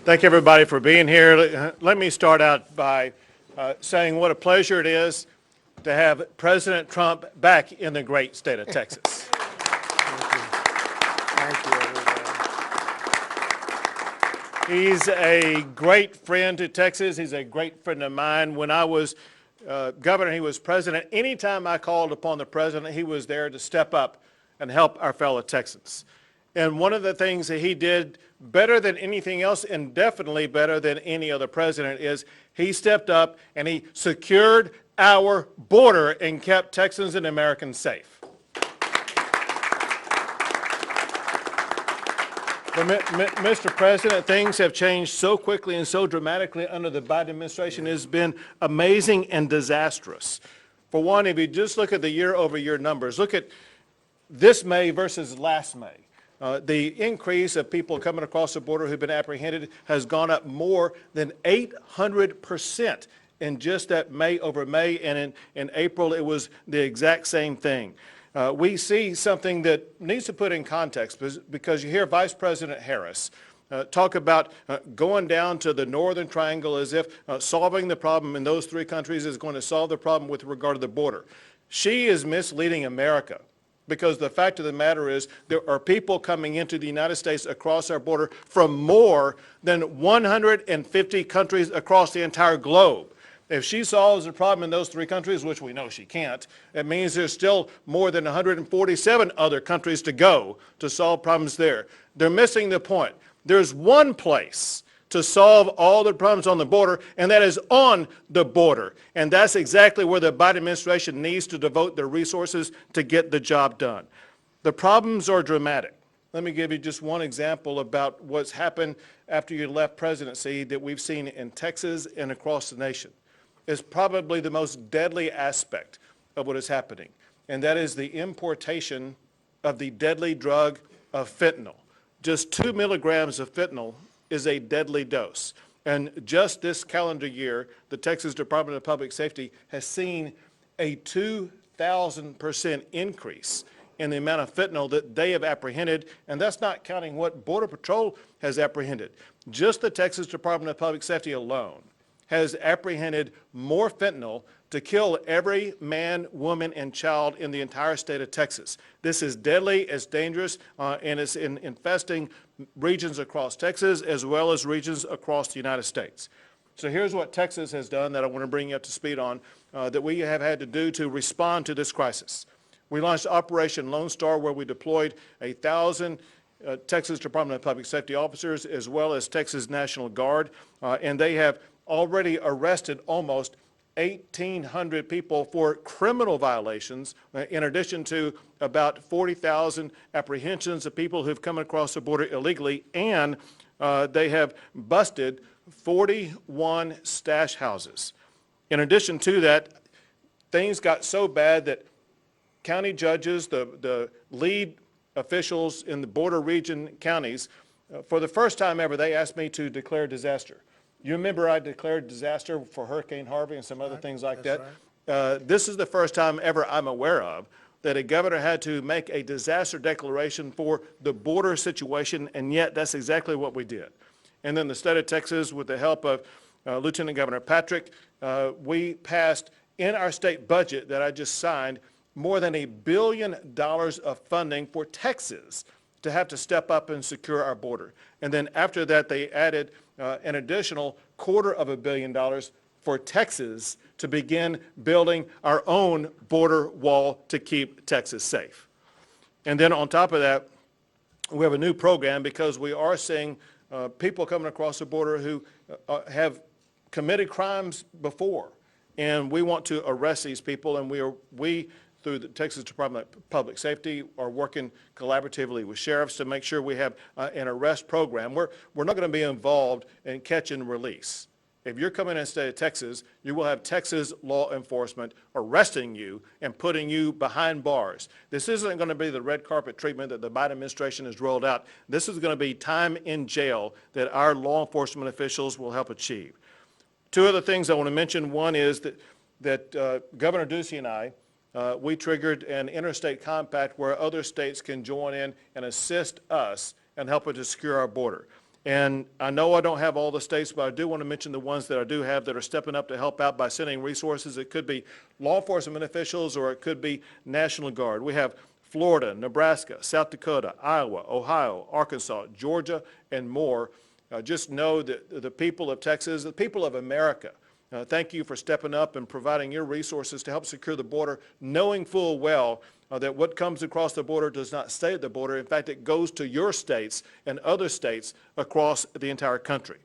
Thank everybody for being here. Let me start out by saying what a pleasure it is to have President Trump back in the great state of Texas. Thank you, everybody. He's a great friend to Texas. He's a great friend of mine. When I was governor, he was president. Anytime I called upon the president, he was there to step up and help our fellow Texans. And one of the things that he did better than anything else, and definitely better than any other president, is he stepped up and he secured our border and kept Texans and Americans safe. But, Mr. President, things have changed so quickly and so dramatically under the Biden administration. It has been amazing and disastrous. For one, if you just look at the year-over-year numbers, look at this May versus last May. The increase of people coming across the border who've been apprehended has gone up more than 800% in just that May over May, and in April it was the exact same thing. We see something that needs to put in context because you hear Vice President Harris talk about going down to the Northern Triangle as if solving the problem in those three countries is going to solve the problem with regard to the border. She is misleading America. Because the fact of the matter is there are people coming into the United States across our border from more than 150 countries across the entire globe. If she solves the problem in those three countries, which we know she can't, it means there's still more than 147 other countries to go to solve problems there. They're missing the point. There's one place to solve all the problems on the border, and that is on the border. And that's exactly where the Biden administration needs to devote their resources to get the job done. The problems are dramatic. Let me give you just one example about what's happened after you left presidency that we've seen in Texas and across the nation. It's probably the most deadly aspect of what is happening, and that is the importation of the deadly drug of fentanyl. Just 2 milligrams of fentanyl is a deadly dose. And just this calendar year, the Texas Department of Public Safety has seen a 2,000% increase in the amount of fentanyl that they have apprehended, and that's not counting what Border Patrol has apprehended. Just the Texas Department of Public Safety alone has apprehended more fentanyl to kill every man, woman, and child in the entire state of Texas. This is deadly, it's dangerous, and it's infesting regions across Texas as well as regions across the United States. So here's what Texas has done that I want to bring you up to speed on that we have had to do to respond to this crisis. We launched Operation Lone Star, where we deployed 1,000 Texas Department of Public Safety officers as well as Texas National Guard, and they have already arrested almost 1,800 people for criminal violations, in addition to about 40,000 apprehensions of people who've come across the border illegally, and they have busted 41 stash houses. In addition to that, things got so bad that county judges, the lead officials in the border region counties, for the first time ever, they asked me to declare disaster. You remember I declared disaster for Hurricane Harvey and some other things like that? Right. This is the first time ever I'm aware of that a governor had to make a disaster declaration for the border situation, and yet that's exactly what we did. And then the state of Texas, with the help of Lieutenant Governor Patrick, we passed in our state budget that I just signed more than $1 billion of funding for Texas to have to step up and secure our border. And then after that, they added an additional $250 million for Texas to begin building our own border wall to keep Texas safe. And then on top of that, we have a new program because we are seeing people coming across the border who have committed crimes before. And we want to arrest these people, and we through the Texas Department of Public Safety are working collaboratively with sheriffs to make sure we have an arrest program. We're not going to be involved in catch and release. If you're coming in the state of Texas, you will have Texas law enforcement arresting you and putting you behind bars. This isn't going to be the red carpet treatment that the Biden administration has rolled out. This is going to be time in jail that our law enforcement officials will help achieve. Two other things I want to mention. One is that Governor Ducey and I, we triggered an interstate compact where other states can join in and assist us and help us to secure our border. And I know I don't have all the states, but I do want to mention the ones that I do have that are stepping up to help out by sending resources. It could be law enforcement officials or it could be National Guard. We have Florida, Nebraska, South Dakota, Iowa, Ohio, Arkansas, Georgia, and more. Just know that the people of Texas, the people of America, thank you for stepping up and providing your resources to help secure the border, knowing full well that what comes across the border does not stay at the border. In fact, it goes to your states and other states across the entire country.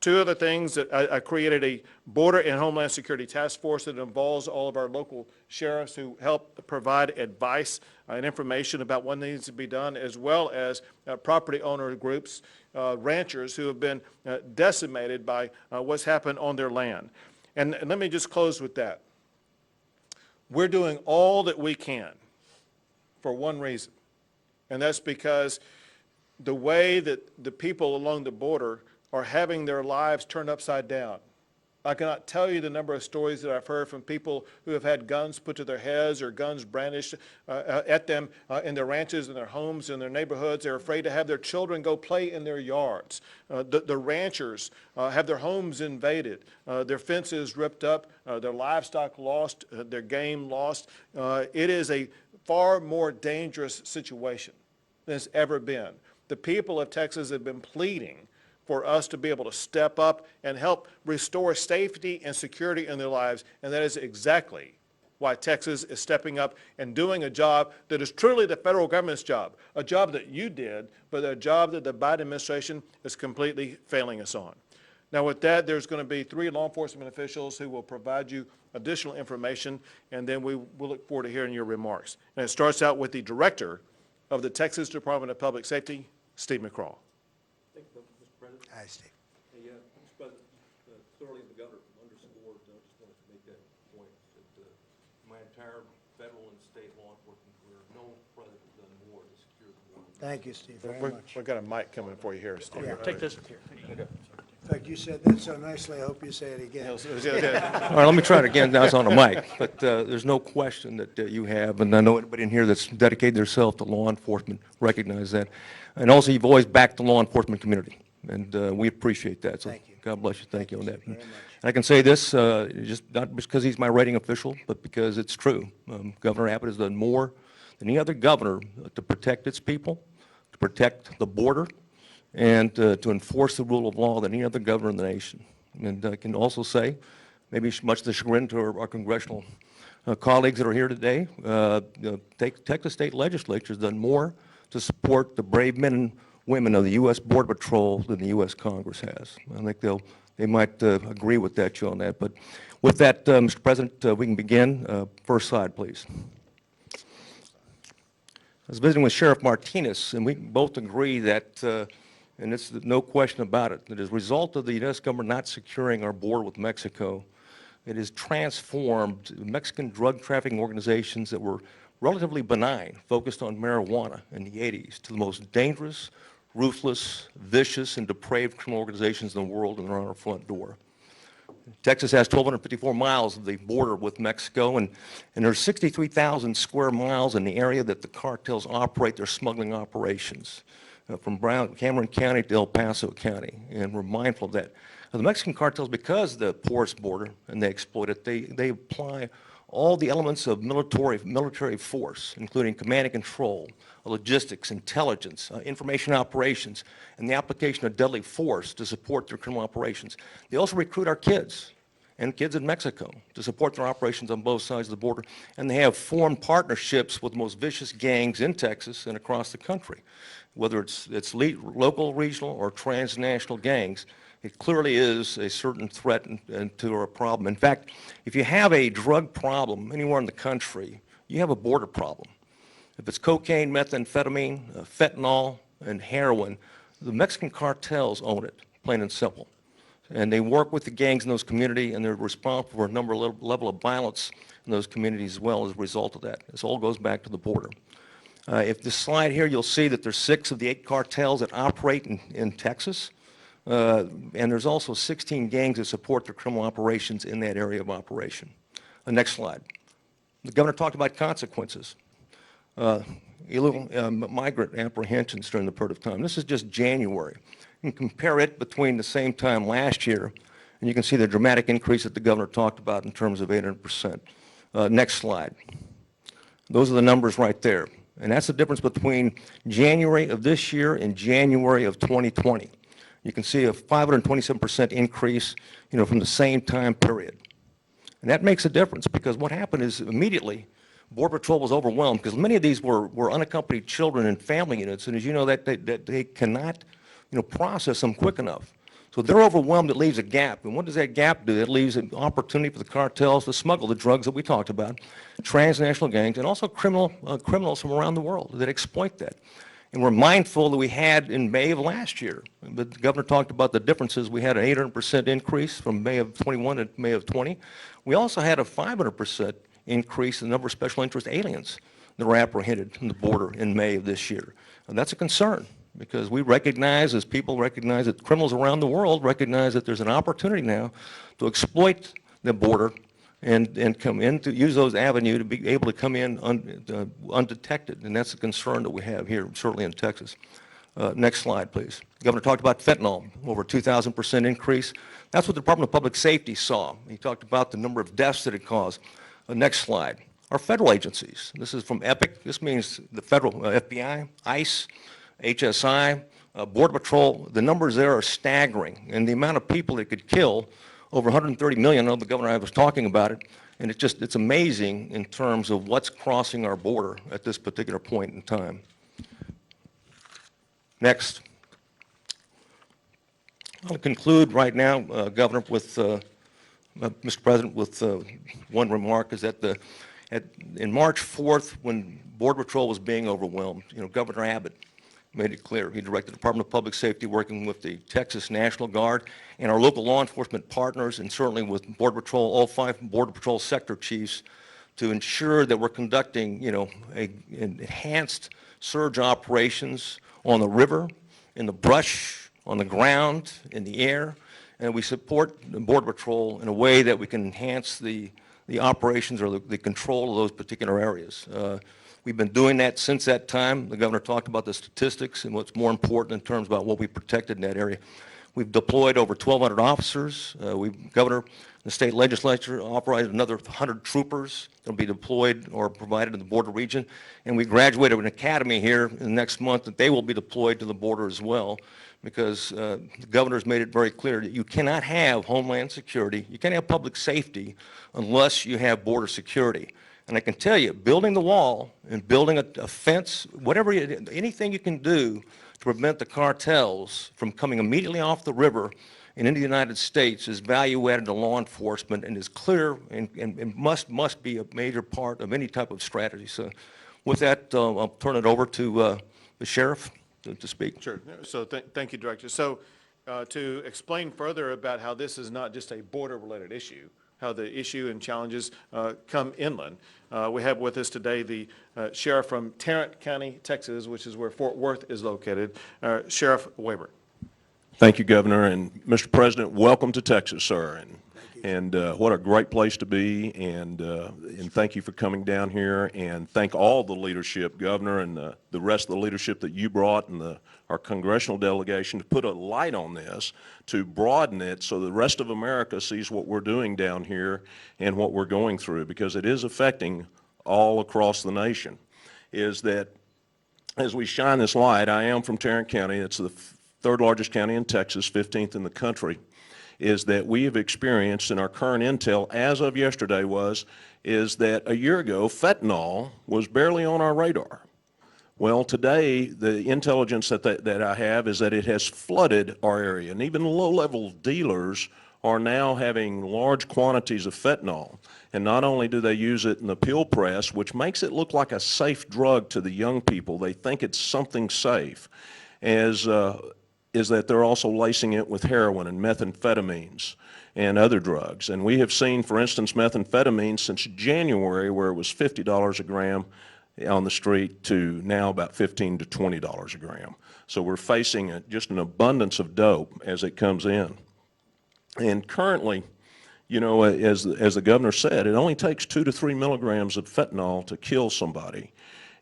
Two other things, that I created a Border and Homeland Security Task Force that involves all of our local sheriffs who help provide advice and information about what needs to be done, as well as property owner groups, ranchers who have been decimated by what's happened on their land. And let me just close with that. We're doing all that we can for one reason, and that's because the way that the people along the border are having their lives turned upside down. I cannot tell you the number of stories that I've heard from people who have had guns put to their heads or guns brandished at them in their ranches, in their homes, in their neighborhoods. They're afraid to have their children go play in their yards. The ranchers have their homes invaded, their fences ripped up, their livestock lost, their game lost. It is a far more dangerous situation than it's ever been. The people of Texas have been pleading for us to be able to step up and help restore safety and security in their lives, and that is exactly why Texas is stepping up and doing a job that is truly the federal government's job, a job that you did, but a job that the Biden administration is completely failing us on. Now with that, there's going to be 3 law enforcement officials who will provide you additional information, and then we will look forward to hearing your remarks. And it starts out with the Director of the Texas Department of Public Safety, Steve McCraw. Thank you, Mr. President. Hi, Steve. Hey, Mr. President, thoroughly the governor underscored, I just wanted to make that point, that my entire federal and state law enforcement career, no president has done more to secure the border. Thank you, Steve, very much. We've got a mic coming for you here, Steve. Yeah. Take this here. In fact, you said that so nicely, I hope you say it again. Yeah. All right, let me try it again. Now it's on the mic. But there's no question that you have, and I know anybody in here that's dedicated themselves to law enforcement recognize that. And also, you've always backed the law enforcement community, and we appreciate that. So Thank you. God bless you. Thank you on that. Steve, very much. And I can say this, just not because he's my rating official, but because it's true. Governor Abbott has done more than any other governor to protect its people, to protect the border, and to enforce the rule of law than any other governor in the nation. And I can also say, maybe much to the chagrin to our congressional colleagues that are here today, Texas State Legislature has done more to support the brave men and women of the U.S. Border Patrol than the U.S. Congress has. I think they might agree with that, you on that. But with that, Mr. President, we can begin. First slide, please. I was visiting with Sheriff Martinez, and we both agree that, and it's no question about it, that as a result of the U.S. government not securing our border with Mexico, it has transformed Mexican drug trafficking organizations that were relatively benign, focused on marijuana in the 80s, to the most dangerous, ruthless, vicious, and depraved criminal organizations in the world, and they're on our front door. Texas has 1,254 miles of the border with Mexico, and there's 63,000 square miles in the area that the cartels operate their smuggling operations, from Cameron County to El Paso County, and we're mindful of that. Now, the Mexican cartels, because of the porous border, and they exploit it, they apply all the elements of military force, including command and control, logistics, intelligence, information operations, and the application of deadly force to support their criminal operations. They also recruit our kids and kids in Mexico to support their operations on both sides of the border. And they have formed partnerships with the most vicious gangs in Texas and across the country. Whether it's local, regional, or transnational gangs, it clearly is a certain threat to our problem. In fact, if you have a drug problem anywhere in the country, you have a border problem. If it's cocaine, methamphetamine, fentanyl, and heroin, the Mexican cartels own it, plain and simple. And they work with the gangs in those communities, and they're responsible for a level of violence in those communities as well as a result of that. This all goes back to the border. If this slide here, you'll see that there's 6 of the 8 cartels that operate in Texas, and there's also 16 gangs that support their criminal operations in that area of operation. Next slide. The governor talked about consequences. Illegal migrant apprehensions during the period of time. This is just January. You can compare it between the same time last year, and you can see the dramatic increase that the governor talked about in terms of 800%. Next slide. Those are the numbers right there. And that's the difference between January of this year and January of 2020. You can see a 527% increase, from the same time period. And that makes a difference because what happened is immediately Border Patrol was overwhelmed because many of these were unaccompanied children and family units, and as you know, that they cannot, process them quick enough. So they're overwhelmed. It leaves a gap. And what does that gap do? It leaves an opportunity for the cartels to smuggle the drugs that we talked about, transnational gangs, and also criminals from around the world that exploit that. And we're mindful that we had in May of last year. The governor talked about the differences. We had an 800% increase from May of 21 to May of 20. We also had a 500% increase in the number of special interest aliens that were apprehended on the border in May of this year. And that's a concern because we recognize, as people recognize, that criminals around the world recognize that there's an opportunity now to exploit the border and come in to use those avenues to be able to come in undetected. And that's a concern that we have here, certainly in Texas. Next slide, please. The governor talked about fentanyl, over 2,000% increase. That's what the Department of Public Safety saw. He talked about the number of deaths that it caused. Next slide. Our federal agencies. This is from EPIC. This means the federal FBI, ICE, HSI, Border Patrol. The numbers there are staggering. And the amount of people it could kill, over 130 million. I know the governor and I was talking about it. And it's amazing in terms of what's crossing our border at this particular point in time. Next. I'll conclude right now, Governor, with Mr. President, with one remark is that in March 4th, when Border Patrol was being overwhelmed, Governor Abbott made it clear. He directed the Department of Public Safety, working with the Texas National Guard and our local law enforcement partners, and certainly with Border Patrol, all 5 Border Patrol sector chiefs, to ensure that we're conducting, enhanced surge operations on the river, in the brush, on the ground, in the air. And we support the Border Patrol in a way that we can enhance the operations or the control of those particular areas. We've been doing that since that time. The governor talked about the statistics and what's more important in terms about what we protected in that area. We've deployed over 1,200 officers. Governor and the state legislature authorized another 100 troopers that will be deployed or provided in the border region. And we graduated an academy here in the next month that they will be deployed to the border as well, because the governor's made it very clear that you cannot have homeland security, you can't have public safety unless you have border security. And I can tell you, building the wall and building a fence, anything you can do to prevent the cartels from coming immediately off the river and into the United States is value added to law enforcement and is clear and must be a major part of any type of strategy. So with that, I'll turn it over to the sheriff to speak. Sure. So thank you, Director. So to explain further about how this is not just a border-related issue, how the issue and challenges come inland, we have with us today the sheriff from Tarrant County, Texas, which is where Fort Worth is located, Sheriff Weber. Thank you, Governor, and Mr. President, welcome to Texas, sir. And what a great place to be, and thank you for coming down here, and thank all the leadership, Governor, and the rest of the leadership that you brought, and our congressional delegation to put a light on this, to broaden it so the rest of America sees what we're doing down here and what we're going through, because it is affecting all across the nation. Is that as we shine this light, I am from Tarrant County. It's the 3rd largest county in Texas, 15th in the country. is that we have experienced, and our current intel as of yesterday is that a year ago, fentanyl was barely on our radar. Well, today, the intelligence that I have is that it has flooded our area, and even low-level dealers are now having large quantities of fentanyl. And not only do they use it in the pill press, which makes it look like a safe drug to the young people, they think it's something safe, is that they're also lacing it with heroin and methamphetamines and other drugs. And we have seen, for instance, methamphetamine since January, where it was $50 a gram on the street, to now about $15 to $20 a gram. So we're facing just an abundance of dope as it comes in. And currently, you know, as the governor said, it only takes 2 to 3 milligrams of fentanyl to kill somebody.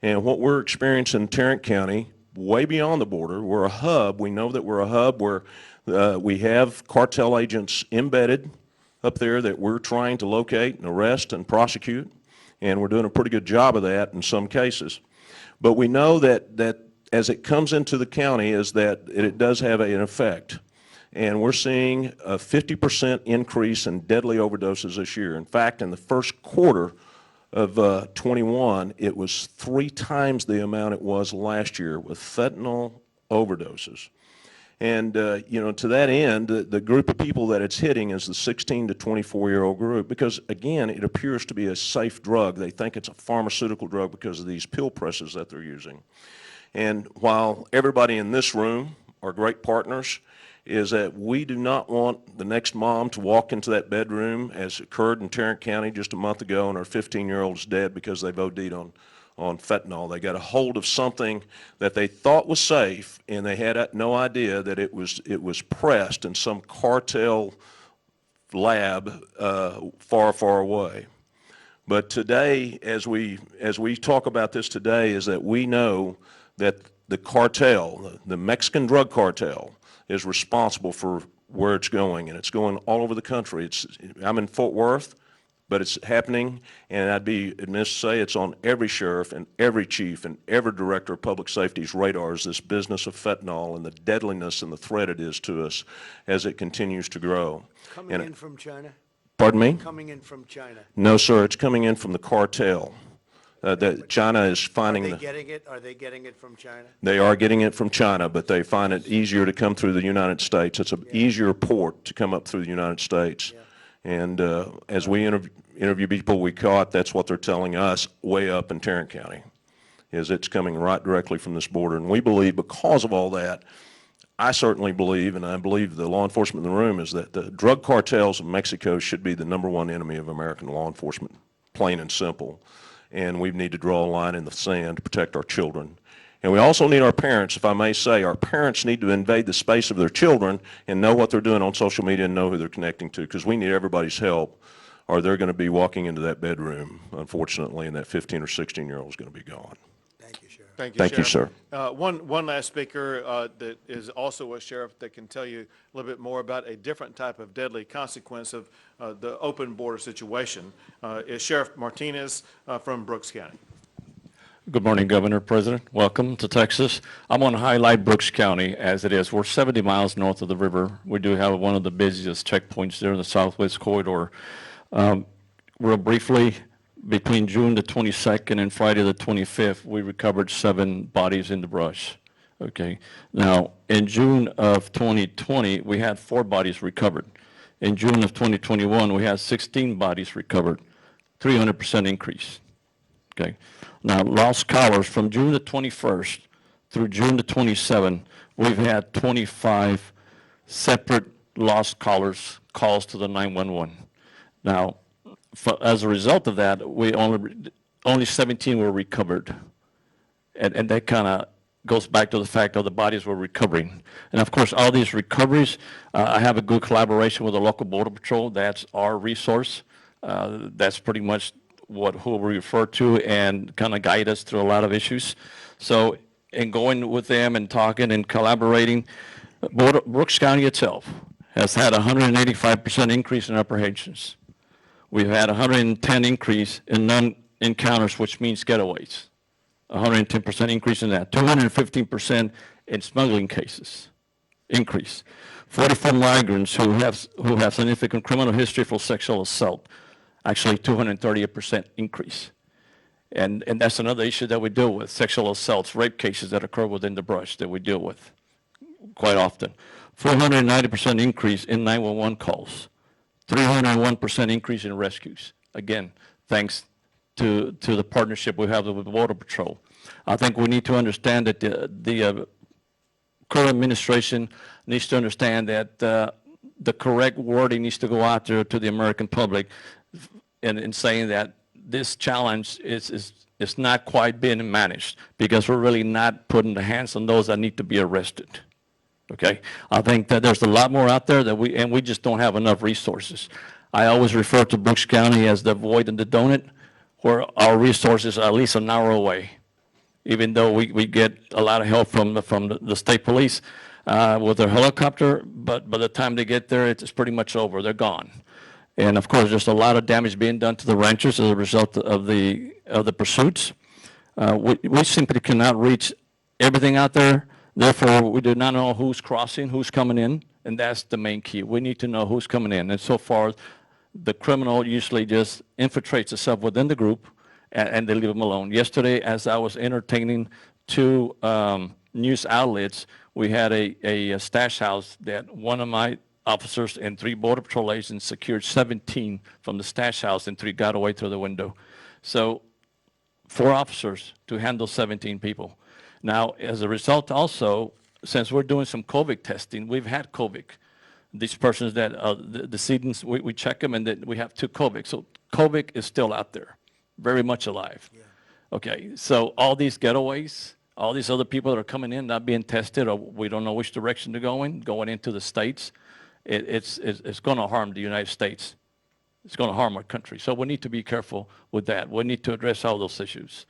And what we're experiencing in Tarrant County, way beyond the border, we're a hub. We know that we're a hub where we have cartel agents embedded up there that we're trying to locate and arrest and prosecute, and we're doing a pretty good job of that in some cases. But we know that as it comes into the county is that it does have an effect. And we're seeing a 50% increase in deadly overdoses this year. In fact, in the first quarter of 21, it was 3 times the amount it was last year with fentanyl overdoses. And, you know, to that end, the group of people that it's hitting is the 16 to 24-year-old group because, again, it appears to be a safe drug. They think it's a pharmaceutical drug because of these pill presses that they're using. And while everybody in this room are great partners, is that we do not want the next mom to walk into that bedroom, as occurred in Tarrant County just a month ago, and her 15-year-old is dead because they've OD'd on fentanyl. They got a hold of something that they thought was safe, and they had no idea that it was pressed in some cartel lab far, far away. But today, as we talk about this today, is that we know that the cartel, the Mexican drug cartel, is responsible for where it's going, and it's going all over the country. I'm in Fort Worth, but it's happening, and I'd be admitted to say it's on every sheriff and every chief and every director of public safety's radars, this business of fentanyl and the deadliness and the threat it is to us as it continues to grow. Coming in from China? Pardon me? Coming in from China. No, sir, it's coming in from the cartel. That China is finding Are they getting it from China? They are getting it from China, but they find it easier to come through the United States. It's an easier port to come up through the United States. Yeah. And as we interview people we caught, that's what they're telling us way up in Tarrant County, is it's coming right directly from this border. And we believe because of all that, I certainly believe, and I believe the law enforcement in the room, is that the drug cartels of Mexico should be the #1 enemy of American law enforcement, plain and simple. And we need to draw a line in the sand to protect our children. And we also need our parents, if I may say, our parents need to invade the space of their children and know what they're doing on social media and know who they're connecting to, because we need everybody's help, or they're going to be walking into that bedroom, unfortunately, and that 15 or 16-year-old is going to be gone. Thank you, Sheriff. Thank you, sir. One last speaker that is also a sheriff that can tell you a little bit more about a different type of deadly consequence of the open border situation is Sheriff Martinez from Brooks County. Good morning, Governor, President. Welcome to Texas. I'm going to highlight Brooks County as it is. We're 70 miles north of the river. We do have one of the busiest checkpoints there in the Southwest Corridor. Real briefly, between June the 22nd and Friday the 25th, we recovered 7 bodies in the brush. Okay. Now, in June of 2020, we had 4 bodies recovered. In June of 2021, we had 16 bodies recovered, 300% increase. Okay. Now, lost collars from June the 21st through June the 27th, we've had 25 separate lost collars calls to the 911. Now, as a result of that, we only 17 were recovered, and that kind of goes back to the fact that the bodies were recovering. And of course, all these recoveries, I have a good collaboration with the local border patrol. That's our resource. That's pretty much who we refer to and kind of guide us through a lot of issues. So in going with them and talking and collaborating, Brooks County itself has had a 185% increase in apprehensions. We've had a 110 increase in non-encounters, which means getaways. 110% increase in that. 215% in smuggling cases. increase. 44 migrants who have significant criminal history for sexual assault, actually 238% increase. And that's another issue that we deal with, sexual assaults, rape cases that occur within the brush that we deal with quite often. 490% increase in 911 calls, 301% increase in rescues. Again, thanks to the partnership we have with Border Patrol. I think we need to understand that the current administration needs to understand that the correct wording needs to go out there to the American public in saying that this challenge is not quite being managed because we're really not putting the hands on those that need to be arrested. Okay, I think that there's a lot more out there that we just don't have enough resources. I always refer to Brooks County as the void in the donut, where our resources are at least an hour away, even though we get a lot of help from the state police with their helicopter, but by the time they get there, it's pretty much over. They're gone. And of course, there's a lot of damage being done to the ranchers as a result of the pursuits. We simply cannot reach everything out there. Therefore, we do not know who's crossing, who's coming in, and that's the main key. We need to know who's coming in. And so far, the criminal usually just infiltrates itself within the group, and they leave them alone. Yesterday, as I was entertaining two news outlets, we had a stash house that one of my officers and 3 Border Patrol agents secured 17 from the stash house, and 3 got away through the window. So 4 officers to handle 17 people. Now, as a result also, since we're doing some COVID testing, we've had COVID. These persons that, the decedents, we check them and then we have 2 COVID. So COVID is still out there, very much alive. Yeah. Okay, so all these getaways, all these other people that are coming in, not being tested, or we don't know which direction they're going into the states, it's going to harm the United States. It's going to harm our country. So we need to be careful with that. We need to address all those issues.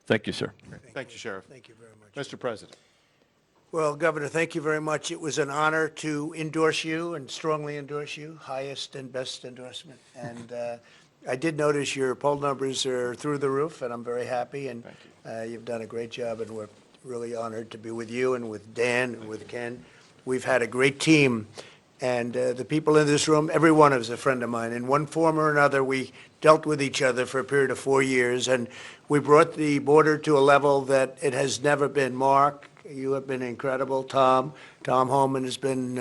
Thank you, sir. Thank you, Sheriff. Thank you very much. Mr. President. Well, Governor, thank you very much. It was an honor to endorse you and strongly endorse you, highest and best endorsement. And I did notice your poll numbers are through the roof, and I'm very happy. And you've done a great job, and we're really honored to be with you and with Dan and with Ken. We've had a great team. And the people in this room, every one of us is a friend of mine. In one form or another, we dealt with each other for a period of 4 years, and we brought the border to a level that it has never been. Mark, you have been incredible. Tom Holman has been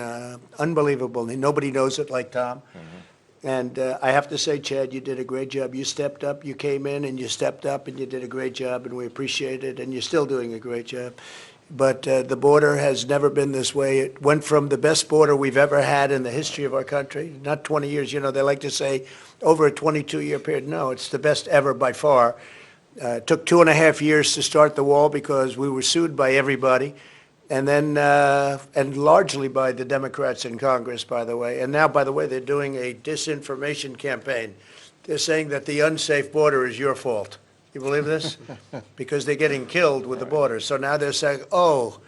unbelievable. Nobody knows it like Tom. Mm-hmm. And I have to say, Chad, you did a great job. You stepped up. You came in and you stepped up and you did a great job, and we appreciate it, and you're still doing a great job. But the border has never been this way. It went from the best border we've ever had in the history of our country, not 20 years. You know, they like to say over a 22-year period. No, it's the best ever by far. It took 2.5 years to start the wall because we were sued by everybody, and then and largely by the Democrats in Congress, by the way. And now, by the way, they're doing a disinformation campaign. They're saying that the unsafe border is your fault. You believe this? Because they're getting killed with the border. So now they're saying, oh,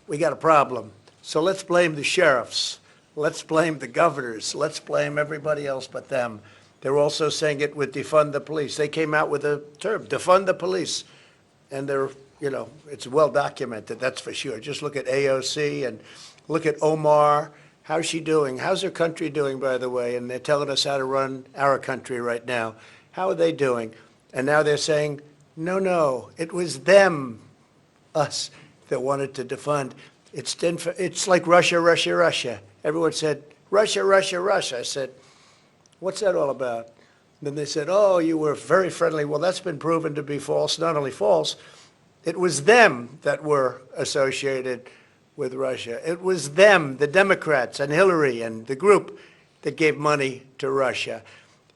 we got a problem. So let's blame the sheriffs. Let's blame the governors. Let's blame everybody else but them. They're also saying it with defund the police. They came out with a term, defund the police. And they're, you know, it's well documented, that's for sure. Just look at AOC and look at Omar. How's she doing? How's her country doing, by the way? And they're telling us how to run our country right now. How are they doing? And now they're saying, no, it was them, us, that wanted to defund. It's like Russia. Everyone said, Russia. I said, what's that all about? And then they said, oh, you were very friendly. Well, that's been proven to be false. Not only false, it was them that were associated with Russia. It was them, the Democrats and Hillary and the group that gave money to Russia.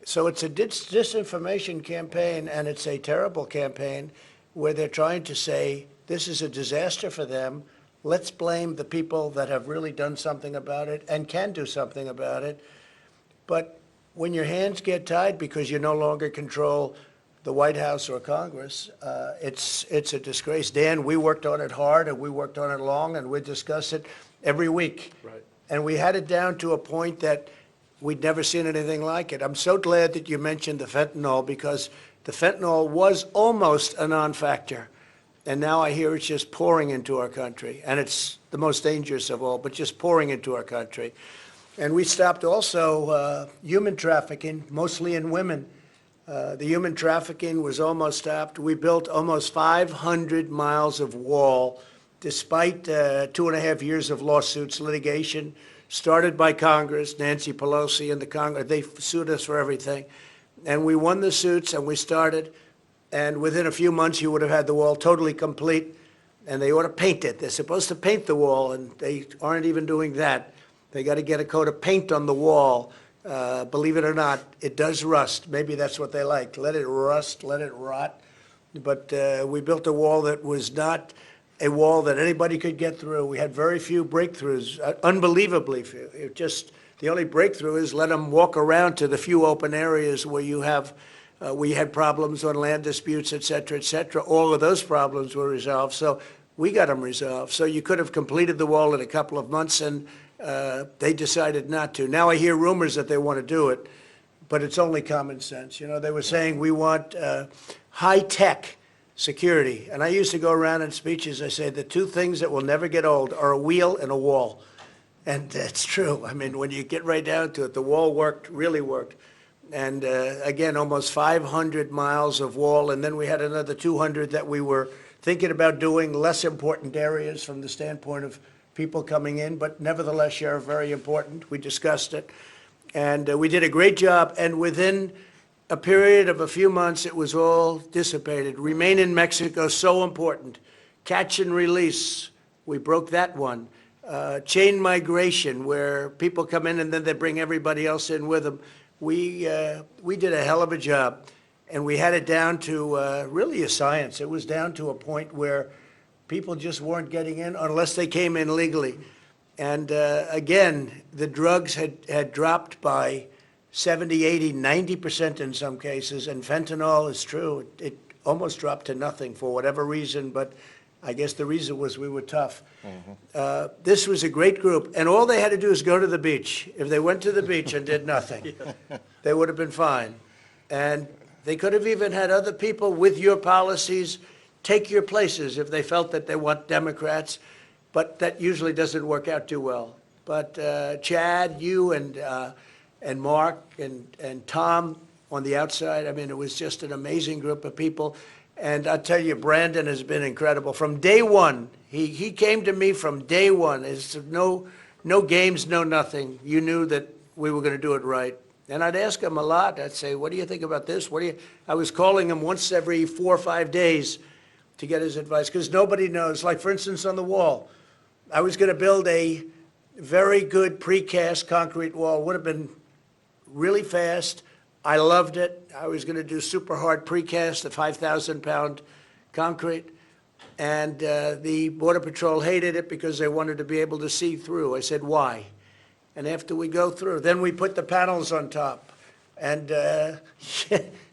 So it's a disinformation campaign, and it's a terrible campaign where they're trying to say this is a disaster for them. Let's blame the people that have really done something about it and can do something about it. But when your hands get tied because you no longer control the White House or Congress, it's a disgrace. Dan, we worked on it hard, and we worked on it long, and we discussed it every week. Right. And we had it down to a point that we'd never seen anything like it. I'm so glad that you mentioned the fentanyl, because the fentanyl was almost a non-factor. And now I hear it's just pouring into our country, and it's the most dangerous of all, but just pouring into our country. And we stopped also human trafficking, mostly in women. The human trafficking was almost stopped. We built almost 500 miles of wall, despite 2.5 years of lawsuits, litigation, started by Congress, Nancy Pelosi and the Congress. They sued us for everything. And we won the suits, and we started. And within a few months, you would have had the wall totally complete, and they ought to paint it. They're supposed to paint the wall, and they aren't even doing that. They got to get a coat of paint on the wall. Believe it or not, it does rust. Maybe that's what they like. Let it rust, let it rot. But we built a wall that was not a wall that anybody could get through. We had very few breakthroughs, unbelievably few. It just, the only breakthrough is let them walk around to the few open areas where you have we had problems on land disputes, et cetera, et cetera. All of those problems were resolved, so we got them resolved. So you could have completed the wall in a couple of months, and they decided not to. Now I hear rumors that they want to do it, but it's only common sense. You know, they were saying we want high-tech security. And I used to go around in speeches, I say, the two things that will never get old are a wheel and a wall. And it's true. I mean, when you get right down to it, the wall worked, really worked. And again, almost 500 miles of wall, and then we had another 200 that we were thinking about doing, less important areas from the standpoint of people coming in, but nevertheless, Sheriff, very important. We discussed it, and we did a great job, and within a period of a few months, it was all dissipated. Remain in Mexico, so important. Catch and release, we broke that one. Chain migration, where people come in and then they bring everybody else in with them. We did a hell of a job, and we had it down to really a science. It was down to a point where people just weren't getting in unless they came in legally. And again, the drugs had dropped by 70, 80, 90% in some cases, and fentanyl is true. It almost dropped to nothing for whatever reason, but I guess the reason was we were tough. This was a great group, and all they had to do is go to the beach. If they went to the beach and did nothing, they would have been fine. And they could have even had other people with your policies take your places if they felt that they want Democrats, but that usually doesn't work out too well. But Chad, you and Mark and Tom on the outside, I mean, it was just an amazing group of people. And I'll tell you, Brandon has been incredible. From day one, he came to me from day one. It's no games, no nothing. You knew that we were going to do it right. And I'd ask him a lot. I'd say, what do you think about this? I was calling him once every 4 or 5 days to get his advice, because nobody knows. Like, for instance, on the wall, I was going to build a very good precast concrete wall. Would have been really fast. I loved it. I was going to do super hard precast, a 5,000-pound concrete. And the Border Patrol hated it because they wanted to be able to see through. I said, why? And after we go through, then we put the panels on top. And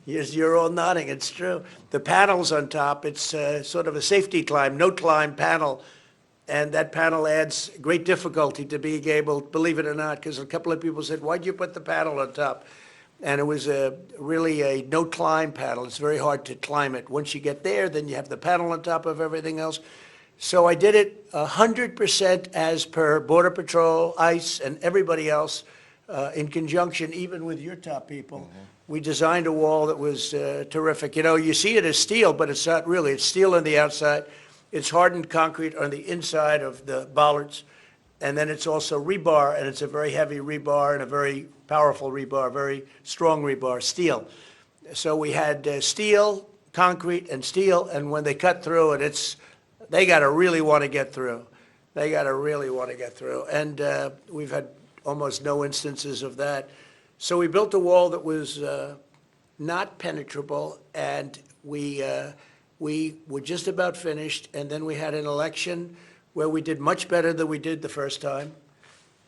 you're all nodding, it's true. The panels on top, it's sort of a safety climb, no climb panel. And that panel adds great difficulty to being able, believe it or not, because a couple of people said, why'd you put the panel on top? And it was really a no-climb panel. It's very hard to climb it. Once you get there, then you have the panel on top of everything else. So I did it 100% as per Border Patrol, ICE, and everybody else in conjunction, even with your top people. We designed a wall that was terrific. You know, you see it as steel, but it's not really. It's steel on the outside. It's hardened concrete on the inside of the bollards. And then it's also rebar, and it's a very heavy rebar and a very powerful rebar, very strong rebar, steel. So we had steel, concrete, and steel, and when they cut through it, they got to really want to get through. They got to really want to get through. And we've had almost no instances of that. So we built a wall that was not penetrable, and we were just about finished, and then we had an election where we did much better than we did the first time.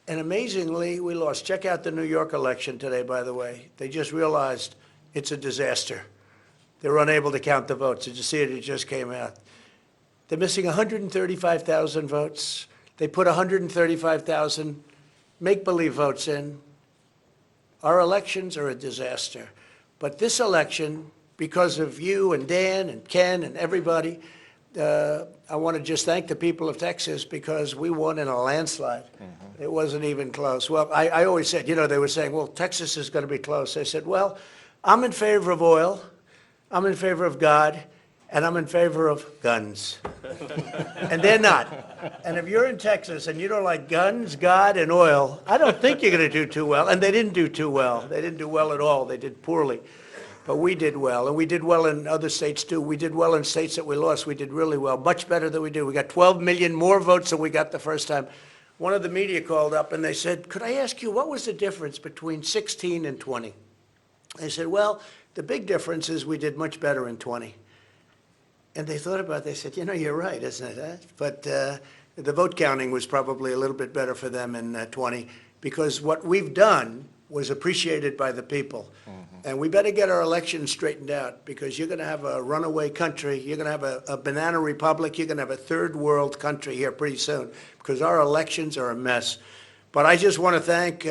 And amazingly, we lost. Check out the New York election today, by the way. They just realized it's a disaster. They're unable to count the votes. Did you see it? It just came out. They're missing 135,000 votes. They put 135,000 make-believe votes in. Our elections are a disaster. But this election, because of you and Dan and Ken and everybody, I want to just thank the people of Texas because we won in a landslide. It wasn't even close. Well, I always said, they were saying, well, Texas is going to be close. I said, well, I'm in favor of oil, I'm in favor of God, and I'm in favor of guns. And they're not. And if you're in Texas and you don't like guns, God, and oil, I don't think you're going to do too well. And they didn't do too well. They didn't do well at all. They did poorly. But we did well, and we did well in other states too. We did well in states that we lost. We did really well, much better than we did. We got 12 million more votes than we got the first time. One of the media called up and they said, could I ask you, what was the difference between 16 and 20? I said, well, the big difference is we did much better in 20. And they thought about it. They said, you're right, isn't it? Huh? But the vote counting was probably a little bit better for them in 20 because what we've done was appreciated by the people. And we better get our elections straightened out because you're going to have a runaway country. You're going to have a banana republic. You're going to have a third world country here pretty soon because our elections are a mess. But I just want to thank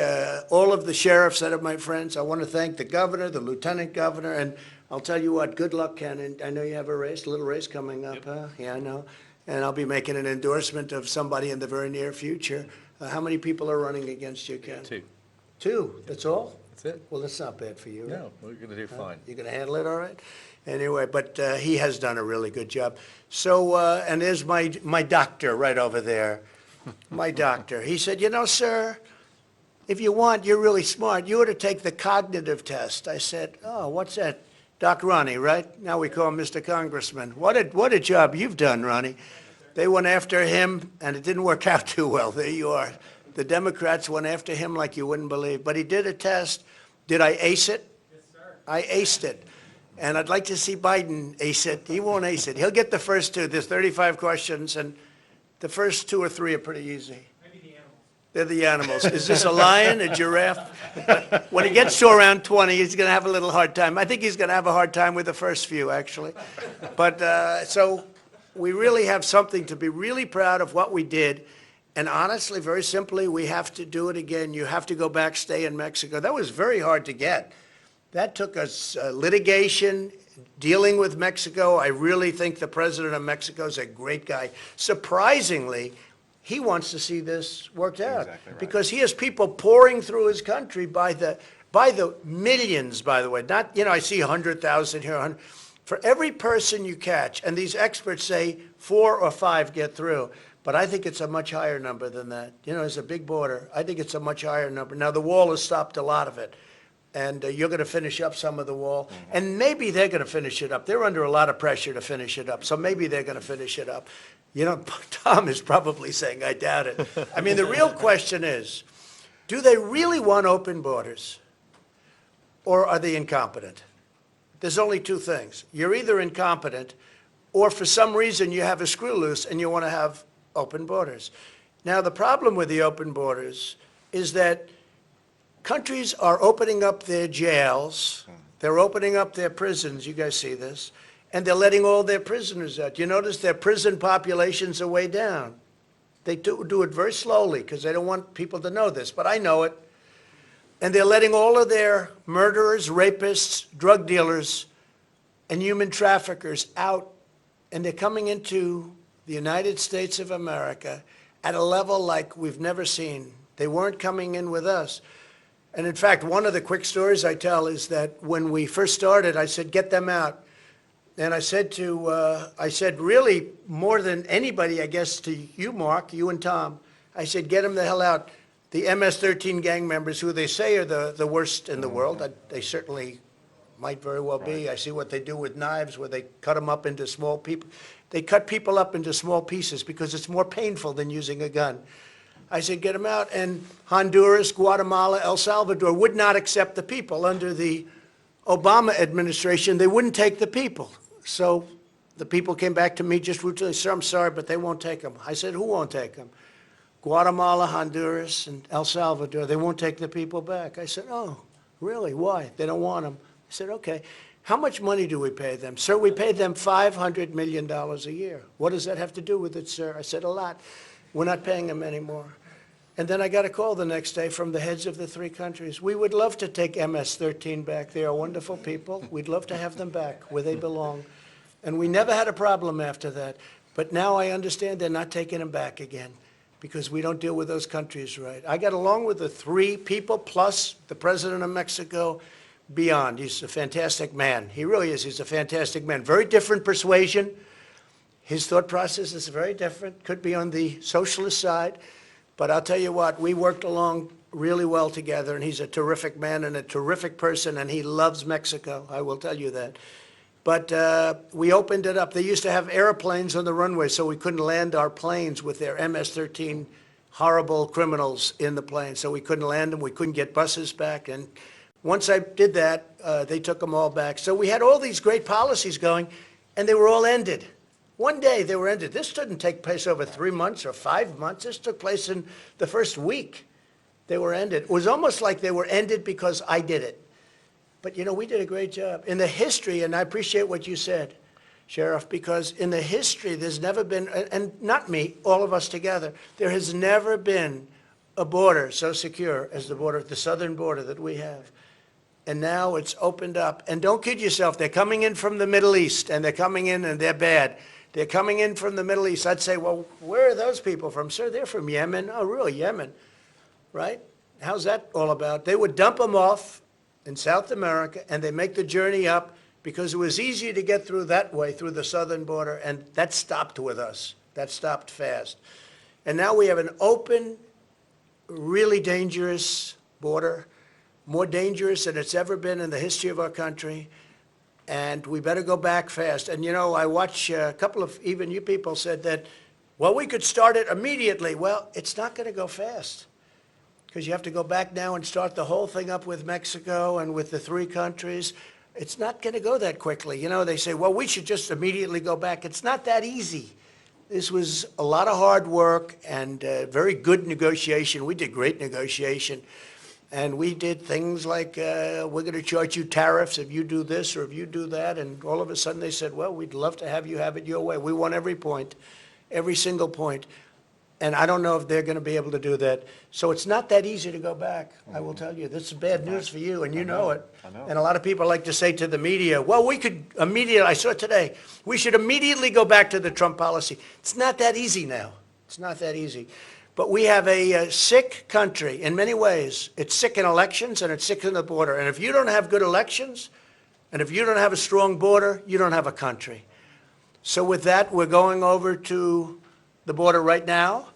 all of the sheriffs that are my friends. I want to thank the governor, the lieutenant governor, and I'll tell you what, good luck, Ken. And I know you have a little race coming up, huh? Yeah, I know. And I'll be making an endorsement of somebody in the very near future. How many people are running against you, Ken? Two. Two, that's all? That's it. Well, that's not bad for you. right? No, we're going to do fine. You're going to handle it all right? Anyway, but he has done a really good job. So, and there's my doctor right over there, my doctor. He said, sir, if you want, you're really smart. You ought to take the cognitive test. I said, oh, what's that? Doc Ronnie, right? Now we call him Mr. Congressman. What a job you've done, Ronnie. They went after him, and it didn't work out too well. There you are. The Democrats went after him like you wouldn't believe. But he did a test. Did I ace it? Yes, sir. I aced it. And I'd like to see Biden ace it. He won't ace it. He'll get the first two. There's 35 questions, and the first 2 or 3 are pretty easy. Maybe the animals. They're the animals. Is this a lion, a giraffe? When he gets to around 20, he's going to have a little hard time. I think he's going to have a hard time with the first few, actually. But so we really have something to be really proud of what we did. And honestly, very simply, we have to do it again. You have to go back, stay in Mexico. That was very hard to get. That took us litigation, dealing with Mexico. I really think the president of Mexico is a great guy. Surprisingly, he wants to see this worked out. Exactly right. Because he has people pouring through his country by the millions, by the way. Not, I see 100,000 here, 100. For every person you catch, and these experts say 4 or 5 get through. But I think it's a much higher number than that. It's a big border. I think it's a much higher number. Now, the wall has stopped a lot of it, and you're going to finish up some of the wall, and maybe they're going to finish it up. They're under a lot of pressure to finish it up, so maybe they're going to finish it up. Tom is probably saying, I doubt it. I mean, the real question is, do they really want open borders, or are they incompetent? There's only 2 things. You're either incompetent, or for some reason you have a screw loose and you want to have open borders. Now, the problem with the open borders is that countries are opening up their jails, they're opening up their prisons, you guys see this, and they're letting all their prisoners out. You notice their prison populations are way down. They do it very slowly because they don't want people to know this, but I know it. And they're letting all of their murderers, rapists, drug dealers, and human traffickers out, and they're coming into the United States of America at a level like we've never seen. They weren't coming in with us. And in fact, one of the quick stories I tell is that when we first started, I said, get them out. And I said really more than anybody, I guess, to you, Mark, you and Tom, I said, get them the hell out. The MS-13 gang members, who they say are the worst in the world, they certainly might very well be. I see what they do with knives, where they cut them up into small people. They cut people up into small pieces because it's more painful than using a gun. I said, get them out. And Honduras, Guatemala, El Salvador would not accept the people. Under the Obama administration, they wouldn't take the people. So the people came back to me just routinely, sir, I'm sorry, but they won't take them. I said, who won't take them? Guatemala, Honduras, and El Salvador. They won't take the people back. I said, oh, really? Why? They don't want them. I said, okay. How much money do we pay them? Sir, we pay them $500 million a year. What does that have to do with it, sir? I said, a lot. We're not paying them anymore. And then I got a call the next day from the heads of the 3 countries. We would love to take MS-13 back. They are wonderful people. We'd love to have them back where they belong. And we never had a problem after that. But now I understand they're not taking him back again because we don't deal with those countries right. I got along with the 3 people plus the president of Mexico beyond. He's a fantastic man. He really is. He's a fantastic man. Very different persuasion. His thought process is very different. Could be on the socialist side. But I'll tell you what, we worked along really well together, and he's a terrific man and a terrific person, and he loves Mexico. I will tell you that. But we opened it up. They used to have airplanes on the runway, so we couldn't land our planes with their MS-13 horrible criminals in the plane. So we couldn't land them. We couldn't get buses back. And once I did that, they took them all back. So we had all these great policies going, and they were all ended. One day they were ended. This didn't take place over 3 months or 5 months. This took place in the first week. They were ended. It was almost like they were ended because I did it. But, you know, we did a great job. In the history, and I appreciate what you said, Sheriff, because in the history, there's never been, and not me, all of us together, there has never been a border so secure as the border, the southern border that we have. And now it's opened up. And don't kid yourself, they're coming in from the Middle East, and they're coming in and they're bad. They're coming in from the Middle East. I'd say, well, where are those people from? Sir, they're from Yemen. Oh, really, Yemen, right? How's that all about? They would dump them off in South America, and they make the journey up because it was easier to get through that way, through the southern border, and that stopped with us. That stopped fast. And now we have an open, really dangerous border, more dangerous than it's ever been in the history of our country, and we better go back fast. And, you know, I watch a couple of, even you people said that, well, we could start it immediately. Well, it's not going to go fast, because you have to go back now and start the whole thing up with Mexico and with the 3 countries. It's not going to go that quickly. You know, they say, well, we should just immediately go back. It's not that easy. This was a lot of hard work and very good negotiation. We did great negotiation. And we did things like, we're going to charge you tariffs if you do this or if you do that. And all of a sudden they said, well, we'd love to have you have it your way. We won every point, every single point. And I don't know if they're going to be able to do that. So it's not that easy to go back, I will tell you. This is bad news for you, and you know it. And a lot of people like to say to the media, well, we could immediately, I saw it today, we should immediately go back to the Trump policy. It's not that easy now. It's not that easy. But we have a sick country in many ways. It's sick in elections, and it's sick in the border. And if you don't have good elections, and if you don't have a strong border, you don't have a country. So with that, we're going over to the border right now,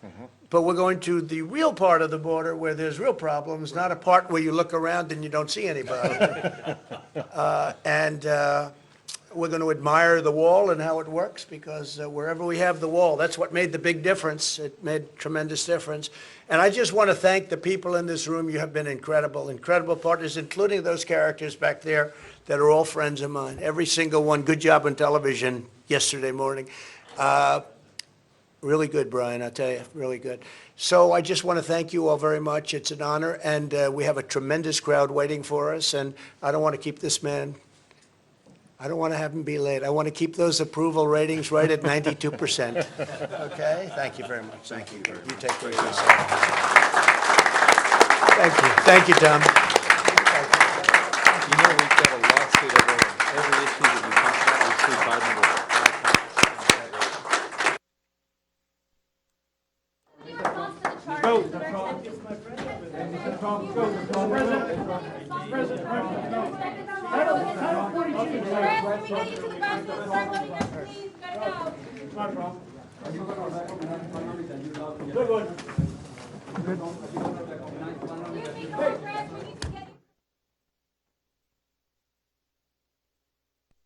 but we're going to the real part of the border where there's real problems, not a part where you look around and you don't see anybody. We're going to admire the wall and how it works, because wherever we have the wall, that's what made the big difference. It made tremendous difference. And I just want to thank the people in this room. You have been incredible, incredible partners, including those characters back there that are all friends of mine. Every single one. Good job on television yesterday morning. Really good, Brian, I tell you, really good. So I just want to thank you all very much. It's an honor, and we have a tremendous crowd waiting for us, and I don't want to keep this man, I don't want to have him be late. I want to keep those approval ratings right at 92%. Okay? Thank you very much. Thank you. You take care of yourself. Thank you. Thank you, Tom. You know, we've got a lawsuit over every issue that we talk about. We see Biden will. Good.